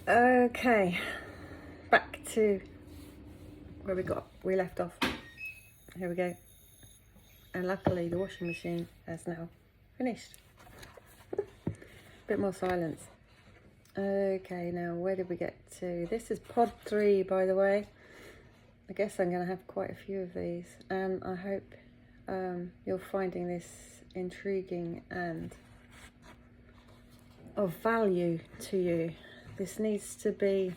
Okay, back to where we left off. Here we go. And luckily the washing machine has now finished. Bit more silence. Okay, now where did we get to? This is pod 3, by the way. I guess I'm going to have quite a few of these, and I hope you're finding this intriguing and of value to you. This needs to be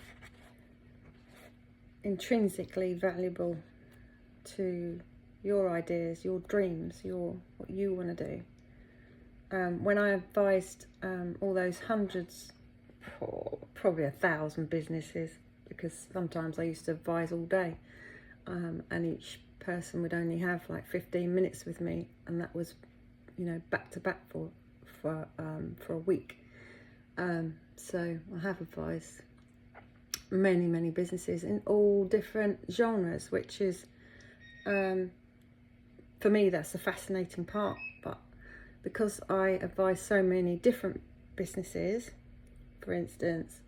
intrinsically valuable to your ideas, your dreams, what you want to do. When I advised all those hundreds, probably 1,000 businesses, because sometimes I used to advise all day, and each person would only have like 15 minutes with me, and that was, back to back for a week. So I have advised many businesses in all different genres, which is, for me, that's the fascinating part. But because I advise so many different businesses, for instance,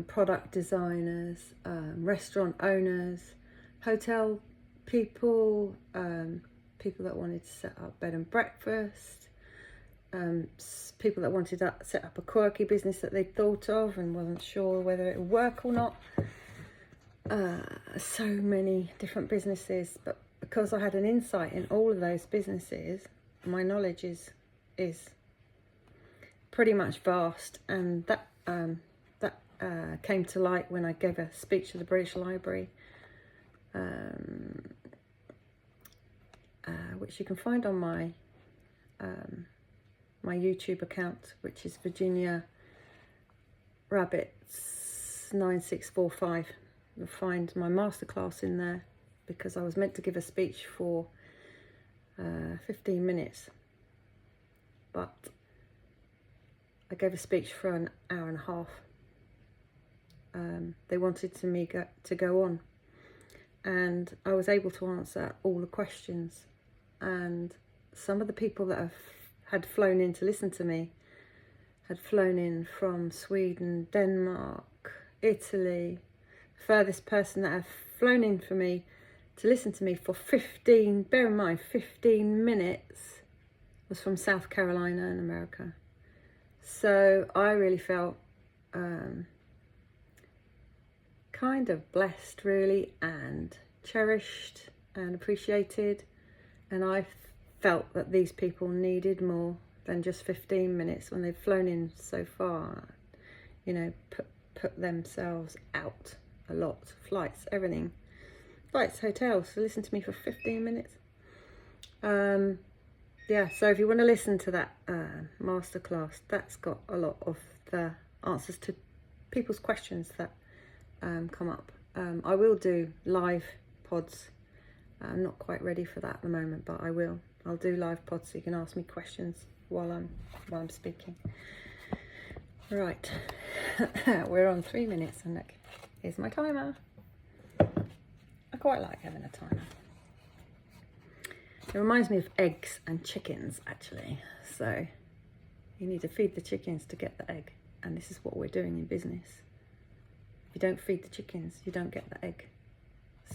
product designers, restaurant owners, hotel people, people that wanted to set up bed and breakfast, people that wanted to set up a quirky business that they thought of and wasn't sure whether it would work or not. So many different businesses, but because I had an insight in all of those businesses, my knowledge is pretty much vast, and that came to light when I gave a speech to the British Library, which you can find on my my YouTube account, which is Virginia Rabbits 9645. You'll find my masterclass in there, because I was meant to give a speech for 15 minutes, but I gave a speech for an hour and a half. They wanted me to go on, and I was able to answer all the questions, and some of the people that had flown in to listen to me had flown in from Sweden, Denmark, Italy. The furthest person that had flown in for me to listen to me for 15 minutes was from South Carolina in America. So I really felt kind of blessed, really, and cherished and appreciated, and I felt that these people needed more than just 15 minutes when they've flown in so far, put themselves out a lot, flights, everything, flights, hotels, to listen to me for 15 minutes. So if you want to listen to that masterclass, that's got a lot of the answers to people's questions that come up. I will do live pods. I'm not quite ready for that at the moment, but I will. I'll do live pods so you can ask me questions while I'm speaking. Right, we're on 3 minutes, and look, here's my timer. I quite like having a timer. It reminds me of eggs and chickens, actually. So you need to feed the chickens to get the egg, and this is what we're doing in business. If you don't feed the chickens, you don't get the egg.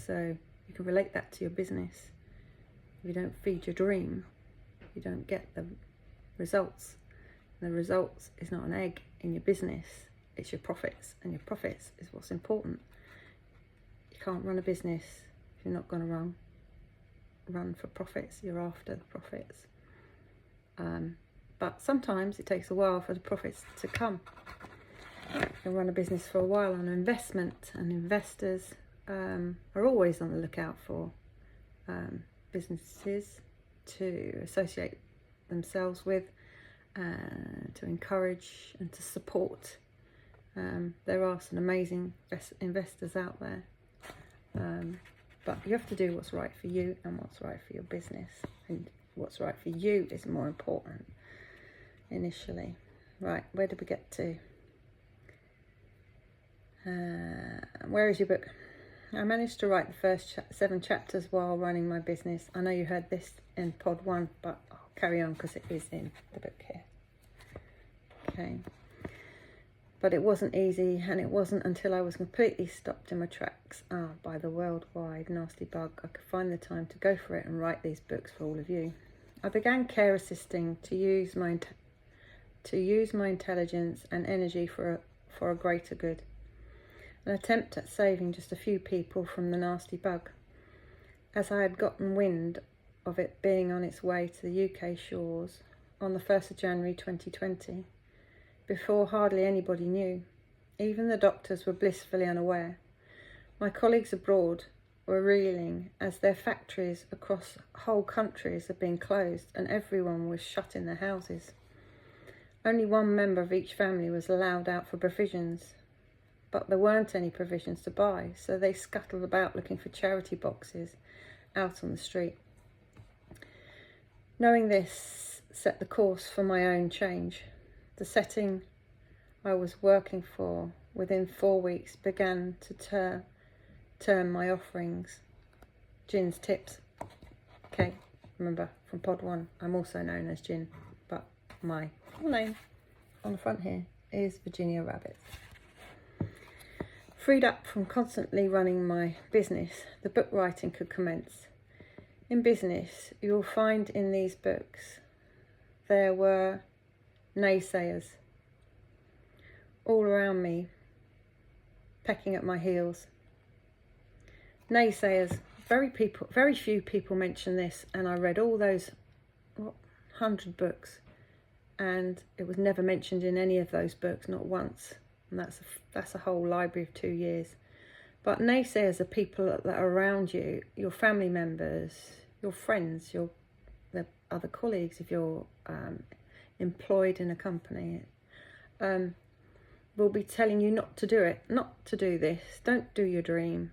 So you can relate that to your business. If you don't feed your dream, you don't get the results. And the results is not an egg in your business, it's your profits, and your profits is what's important. You can't run a business if you're not going to run for profits. You're after the profits. But sometimes it takes a while for the profits to come. You can run a business for a while on investment, and investors are always on the lookout for businesses to associate themselves with, to encourage and to support. There are some amazing investors out there, but you have to do what's right for you and what's right for your business, and what's right for you is more important initially. Right, where did we get to? Where is your book? I managed to write the first 7 chapters while running my business. I know you heard this in pod 1, but I'll carry on because it is in the book here. Okay. But it wasn't easy, and it wasn't until I was completely stopped in my tracks by the worldwide nasty bug I could find the time to go for it and write these books for all of you. I began care assisting to use my intelligence and energy for a greater good. An attempt at saving just a few people from the nasty bug. As I had gotten wind of it being on its way to the UK shores on the 1st of January 2020, before hardly anybody knew. Even the doctors were blissfully unaware. My colleagues abroad were reeling as their factories across whole countries had been closed and everyone was shut in their houses. Only one member of each family was allowed out for provisions, but there weren't any provisions to buy, so they scuttled about looking for charity boxes out on the street. Knowing this set the course for my own change. The setting I was working for within 4 weeks began to turn my offerings. Gin's Tips. Okay, remember from Pod 1, I'm also known as Gin, but my full name on the front here is Virginia Rabbit. Freed up from constantly running my business, the book writing could commence. In business, you'll find in these books there were naysayers all around me, pecking at my heels. Naysayers, very few people mention this, and I read all those 100 books, and it was never mentioned in any of those books, not once. And that's a whole library of 2 years. But naysayers are people that are around you, your family members, your friends, the other colleagues if you're employed in a company, will be telling you not to do it, not to do this, don't do your dream,